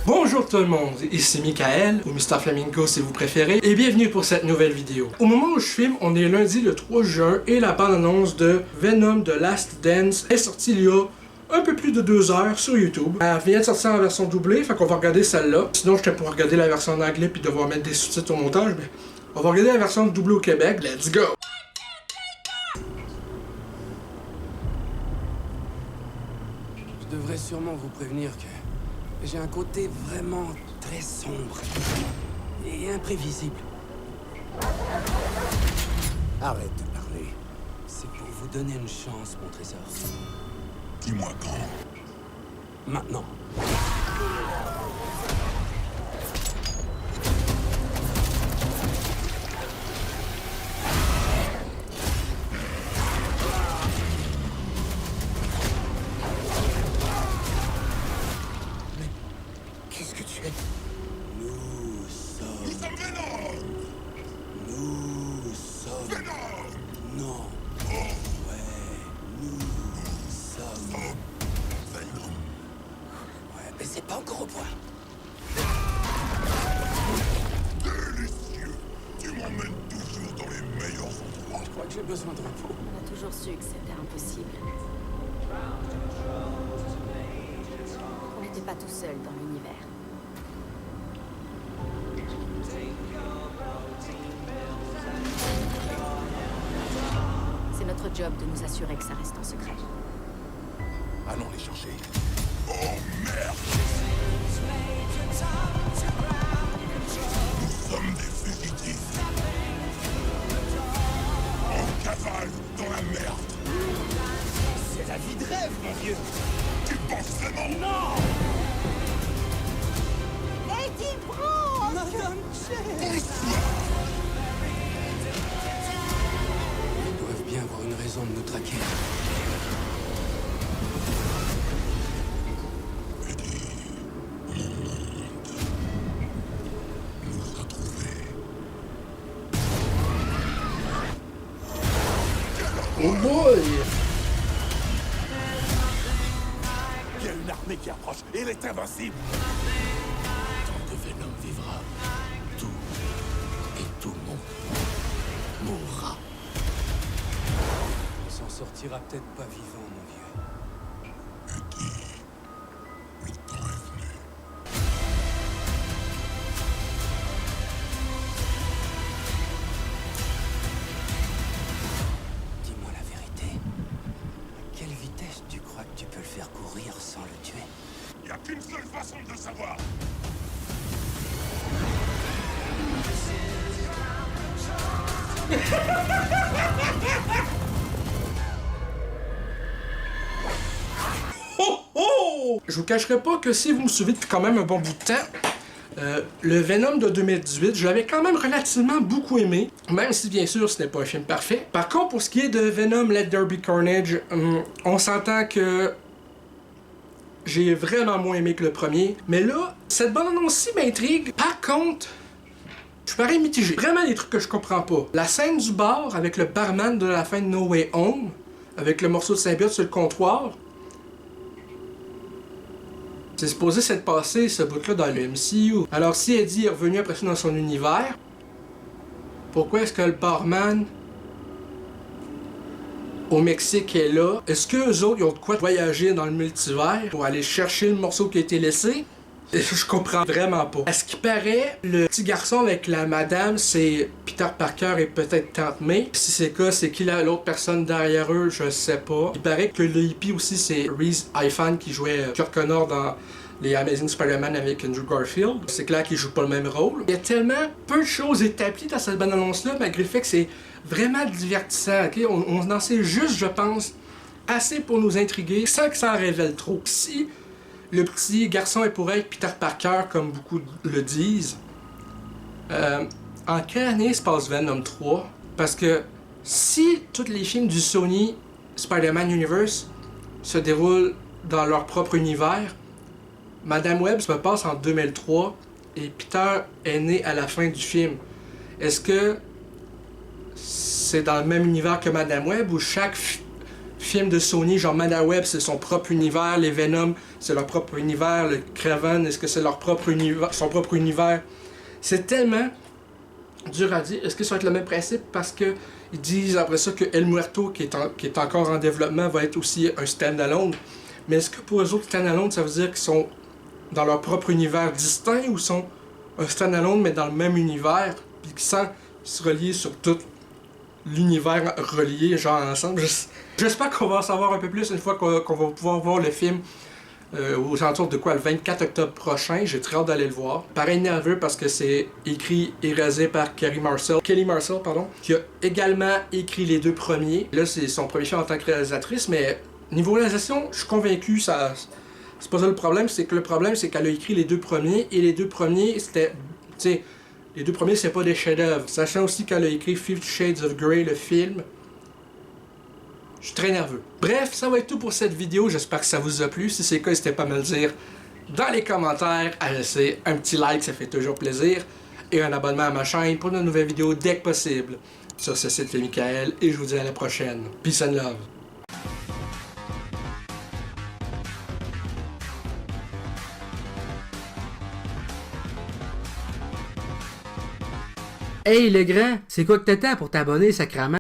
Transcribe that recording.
Bonjour tout le monde, ici Michael, ou Mr Flamingo si vous préférez, et bienvenue pour cette nouvelle vidéo. Au moment où je filme, on est lundi le 3 juin et la bande-annonce de Venom The Last Dance est sortie il y a un peu plus de 2 heures sur YouTube. Elle vient de sortir en version doublée, fait qu'on va regarder celle-là. Sinon, j'étais pour regarder la version en anglais puis devoir mettre des sous-titres au montage, mais on va regarder la version doublée au Québec. Let's go! Je devrais sûrement vous prévenir que j'ai un côté vraiment très sombre et imprévisible. Arrête de parler. C'est pour vous donner une chance, mon trésor. Dis-moi quand. Maintenant. Mais qu'est-ce que tu es? Nous sommes Venom! Nous sommes... Venom! Non. Ouais, nous sommes... Venom! Ouais, mais c'est pas encore au point. Délicieux! Tu m'emmènes toujours dans les meilleurs endroits. Je crois que j'ai besoin de repos. On a toujours su que c'était impossible. On n'était pas tout seul dans l'univers. C'est notre job de nous assurer que ça reste en secret. Allons les chercher. Oh merde! Nous sommes des fugitifs. En cavale dans la merde. C'est la vie de rêve, mon vieux. Tu penses vraiment? Non! Lady Bro! Madame Chen! Ils doivent bien avoir une raison de nous traquer. Nous a trouvés. Oh boy! Il y a une armée qui approche et elle est invincible. Tant que Venom vivra, tout et tout le monde mourra. On s'en sortira peut-être pas vivant, mon vieux. Eddie, le temps est venu. Dis-moi la vérité. À quelle vitesse tu crois que tu peux le faire courir sans le tuer? Il n'y a qu'une seule façon de le savoir. Oh oh! Je vous cacherai pas que si vous me suivez depuis quand même un bon bout de temps, le Venom de 2018, je l'avais quand même relativement beaucoup aimé, même si bien sûr ce n'est pas un film parfait. Par contre, pour ce qui est de Venom Let There Be Carnage, on s'entend que j'ai vraiment moins aimé que le premier. Mais là, cette bande-annonce-ci m'intrigue. Par contre, je parais mitigé. Vraiment des trucs que je comprends pas. La scène du bar avec le barman de la fin de No Way Home, avec le morceau de symbiote sur le comptoir, c'est supposé s'être passé ce bout-là dans le MCU. Alors si Eddie est revenu après ça dans son univers, pourquoi est-ce que le barman au Mexique est là? Est-ce qu'eux autres ils ont de quoi voyager dans le multivers pour aller chercher le morceau qui a été laissé? Je comprends vraiment pas. À ce qui paraît, le petit garçon avec la madame, c'est Peter Parker et peut-être Tante May. Si c'est le cas, c'est qui l'autre personne derrière eux, je sais pas. Il paraît que le hippie aussi, c'est Reese Ifan qui jouait Kurt Connor dans les Amazing Spider-Man avec Andrew Garfield. C'est clair qu'il joue pas le même rôle. Il y a tellement peu de choses établies dans cette bande-annonce-là, malgré le fait que c'est vraiment divertissant. Okay? On en sait juste, je pense, assez pour nous intriguer, sans que ça en révèle trop. Si le petit garçon est pour être Peter Parker, comme beaucoup le disent, en quelle année se passe Venom 3? Parce que si tous les films du Sony Spider-Man Universe se déroulent dans leur propre univers, Madame Web se passe en 2003 et Peter est né à la fin du film. Est-ce que c'est dans le même univers que Madame Web ou chaque films de Sony, genre Manaweb, c'est son propre univers, les Venom, c'est leur propre univers, le Kraven, est-ce que c'est leur propre univers, son propre univers? C'est tellement dur à dire. Est-ce que ça va être le même principe? Parce que ils disent après ça que El Muerto, qui est encore en développement, va être aussi un stand-alone. Mais est-ce que pour eux autres, stand-alone, ça veut dire qu'ils sont dans leur propre univers distinct ou sont un stand-alone mais dans le même univers, puis qui sont se relier sur tout l'univers relié, genre ensemble? J'espère qu'on va en savoir un peu plus une fois qu'on va pouvoir voir le film aux alentours de quoi, le 24 octobre prochain. J'ai très hâte d'aller le voir. Pareil nerveux parce que c'est écrit et réalisé par Kelly Marcel, qui a également écrit les deux premiers. Là, c'est son premier film en tant que réalisatrice, mais niveau réalisation, je suis convaincu, ça... C'est pas ça le problème, c'est que le problème, c'est qu'elle a écrit les deux premiers, et les deux premiers, c'était... Tu sais, les deux premiers, c'est pas des chefs-d'œuvre. Sachant aussi qu'elle a écrit 50 Shades of Grey, le film. Je suis très nerveux. Bref, ça va être tout pour cette vidéo. J'espère que ça vous a plu. Si c'est le cas, n'hésitez pas à me le dire dans les commentaires, à laisser un petit like, ça fait toujours plaisir, et un abonnement à ma chaîne pour de nouvelles vidéos dès que possible. Sur ce site, c'est Michael, et je vous dis à la prochaine. Peace and love. Hey le grand, c'est quoi que t'attends pour t'abonner, sacrément?